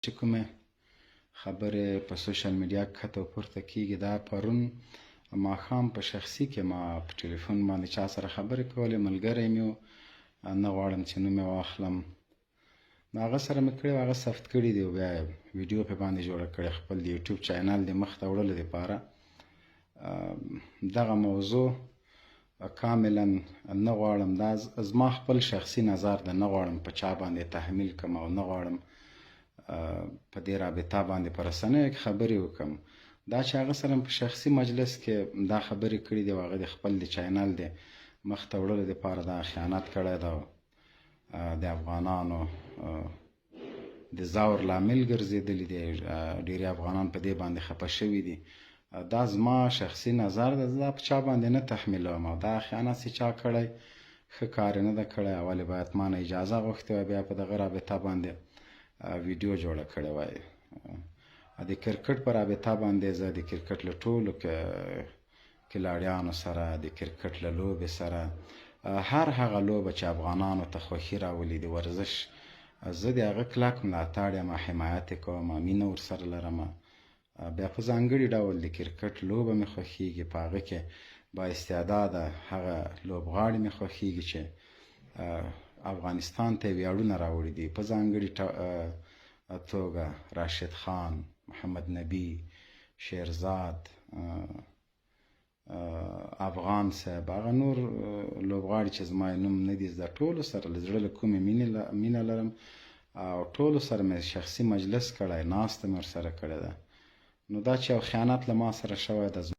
چې کومې خبرې په سوشل میډیا کې ښکته پورته کېږي، دا پرون ماښام په شخصي کې ما په ټلیفون باندې چا سره خبرې کولې، ملګری مې و، نه غواړم چې نوم یې واخلم، نو هغه سره مې کړی و، هغه ثبت کړي دي او بیا یې ویډیو پې باندې جوړه کړې، خپل د یوټیوب چینل دې مخ ته وړلو دپاره دغه موضوع کاملا نه غواړم، دا زما خپل شخصي نظر ده، نه غواړم په چا باندې تحمیل کړم او نه غواړم په دې رابطه باندې په رسنیو کې خبرې وکړم. دا چې هغه سره په شخصي مجلس کې دا خبرې کړي دي او هغه د خپل د چینل د مخ ته وړلو دپاره دا خیانت کړی ده، د افغانانو د ځور لامل ګرځېدلي دي، ډېری افغانان په دې باندې خفه شوي دي. دا زما شخصي نظر ده، زه دا په چا باندې نه تحمیلوم او دا خیانت چې چا کړی ښه کار یې نه ده کړی، اول باید ما نه اجازه غوښتې وای، بیا په دغه رابطه باندې ویډیو جوړه کړې وای. د کرکټ په رابطه باندې زه د کرکټ له ټولو کلاړیانو سره، د کرکټ له لوبې سره، هر هغه لوبه چې افغانانو ته خوښي راولي د ورزش، زه د هغه کلک ملاتړ یم، حمایت یې کوم، مینه ورسره لرم. بیا په ځانګړي ډول د کرکټ لوبه مې خوښیږي، په هغه کې با استعداده هغه لوبغاړي مې خوښیږي چې افغانستان ته یې ویاړونه راوړي دي، په ځانګړي توګه راشد خان، محمد نبي، شیرزاد، افغان صاحب، هغه نور لوبغاړي چې زما یې نوم نه دي زده، ټولو سره له زړه له کومې مینه لرم او ټولو سره مې شخصي مجلس کړی، ناسته مې ورسره کړې ده. نو دا چې یو خیانت له ما سره شوی ده